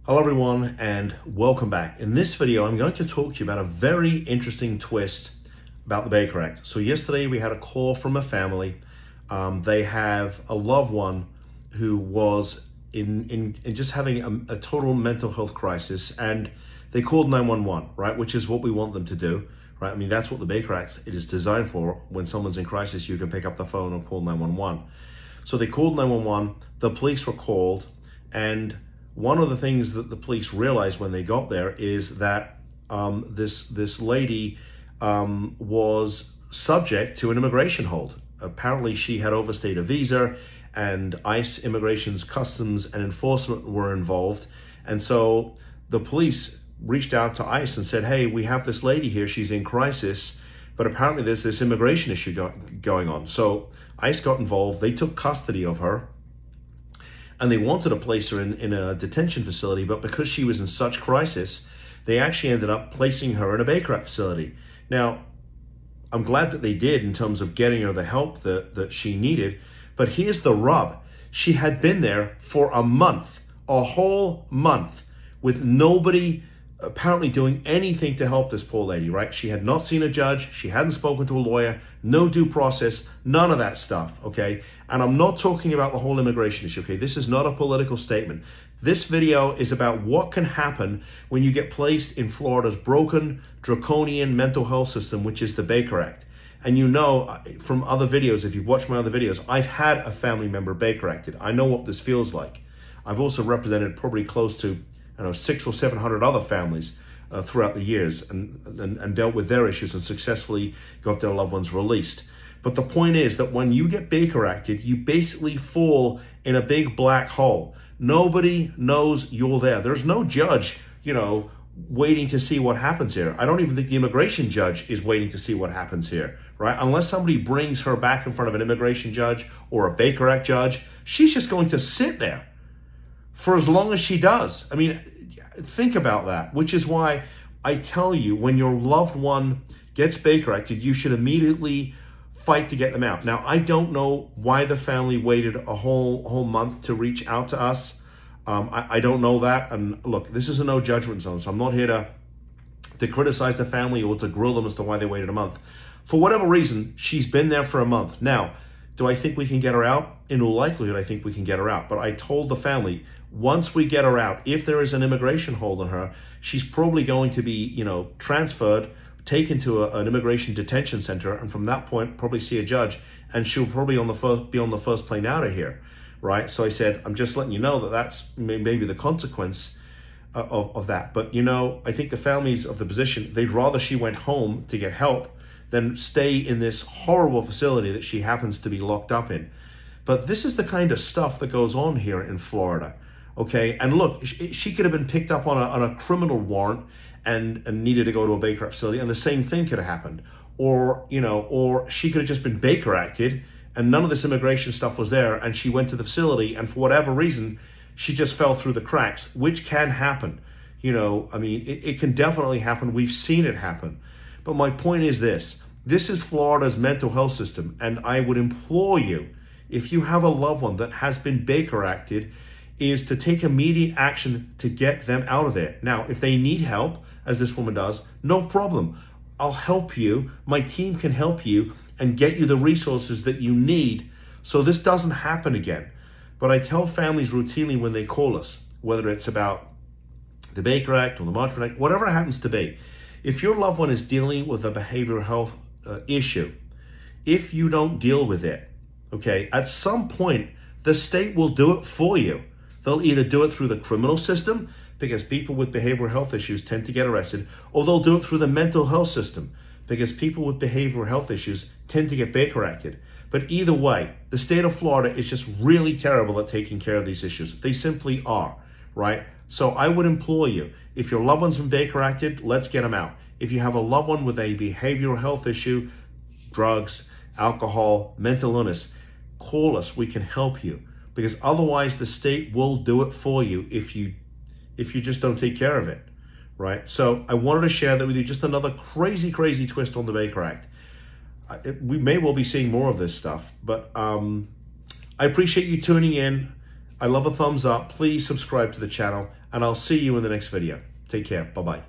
Hello everyone and welcome back. In this video, I'm going to talk to you about a very interesting twist about the Baker Act. So yesterday we had a call from a family. They have a loved one who was in just having a total mental health crisis, and they called 911, right? Which is what we want them to do, right? I mean, that's what the Baker Act it is designed for. When someone's in crisis, you can pick up the phone and call 911. So they called 911, the police were called, and one of the things that the police realized when they got there is that this lady was subject to an immigration hold. Apparently she had overstayed a visa, and ICE, Immigration's Customs and Enforcement were involved. And so the police reached out to ICE and said, hey, we have this lady here, she's in crisis, but apparently there's this immigration issue going on. So ICE got involved, they took custody of her, and they wanted to place her in a detention facility, but because she was in such crisis, they actually ended up placing her in a Baker Act facility. Now, I'm glad that they did in terms of getting her the help that she needed, but here's the rub. She had been there for a month, a whole month, with nobody apparently doing anything to help this poor lady, right? She had not seen a judge, she hadn't spoken to a lawyer, no due process, none of that stuff, okay? And I'm not talking about the whole immigration issue, okay? This is not a political statement. This video is about what can happen when you get placed in Florida's broken, draconian mental health system, which is the Baker Act. And you know from other videos, if you've watched my other videos, I've had a family member Baker Acted. I know what this feels like. I've also represented probably close to 600 or 700 other families throughout the years and dealt with their issues and successfully got their loved ones released. But the point is that when you get Baker Acted, you basically fall in a big black hole. Nobody knows you're there. There's no judge, waiting to see what happens here. I don't even think the immigration judge is waiting to see what happens here, right? Unless somebody brings her back in front of an immigration judge or a Baker Act judge, she's just going to sit there for as long as she does. I mean, think about that, which is why I tell you, when your loved one gets Baker Acted, you should immediately fight to get them out. Now, I don't know why the family waited a whole month to reach out to us. I don't know that. And look, this is a no judgment zone, so I'm not here to criticize the family or to grill them as to why they waited a month. For whatever reason, she's been there for a month. Now, do I think we can get her out? In all likelihood, I think we can get her out. But I told the family, once we get her out, if there is an immigration hold on her, she's probably going to be, transferred, taken to an immigration detention center, and from that point, probably see a judge, and she'll probably be on the first plane out of here, right? So I said, I'm just letting you know that that's maybe the consequence of that. But, I think the families of the position, they'd rather she went home to get help than stay in this horrible facility that she happens to be locked up in. But this is the kind of stuff that goes on here in Florida, okay? And look, she could have been picked up on a criminal warrant and needed to go to a Baker Act facility, and the same thing could have happened. Or, or she could have just been Baker Acted, and none of this immigration stuff was there, and she went to the facility, and for whatever reason, she just fell through the cracks, which can happen. I mean, it can definitely happen. We've seen it happen. But my point is this is Florida's mental health system, and I would implore you, if you have a loved one that has been Baker Acted, is to take immediate action to get them out of there. Now, if they need help, as this woman does, no problem. I'll help you. My team can help you and get you the resources that you need so this doesn't happen again. But I tell families routinely when they call us, whether it's about the Baker Act or the Marchman Act, whatever it happens to be, if your loved one is dealing with a behavioral health issue, if you don't deal with it, okay, at some point, the state will do it for you. They'll either do it through the criminal system, because people with behavioral health issues tend to get arrested, or they'll do it through the mental health system, because people with behavioral health issues tend to get Baker Acted. But either way, the state of Florida is just really terrible at taking care of these issues. They simply are, right? So I would implore you, if your loved one's been Baker Acted, let's get them out. If you have a loved one with a behavioral health issue, drugs, alcohol, mental illness, call us, we can help you. Because otherwise the state will do it for you if you just don't take care of it, right? So I wanted to share that with you, just another crazy twist on the Baker Act. We may well be seeing more of this stuff, but I appreciate you tuning in. I love a thumbs up. Please subscribe to the channel, and I'll see you in the next video. Take care. Bye-bye.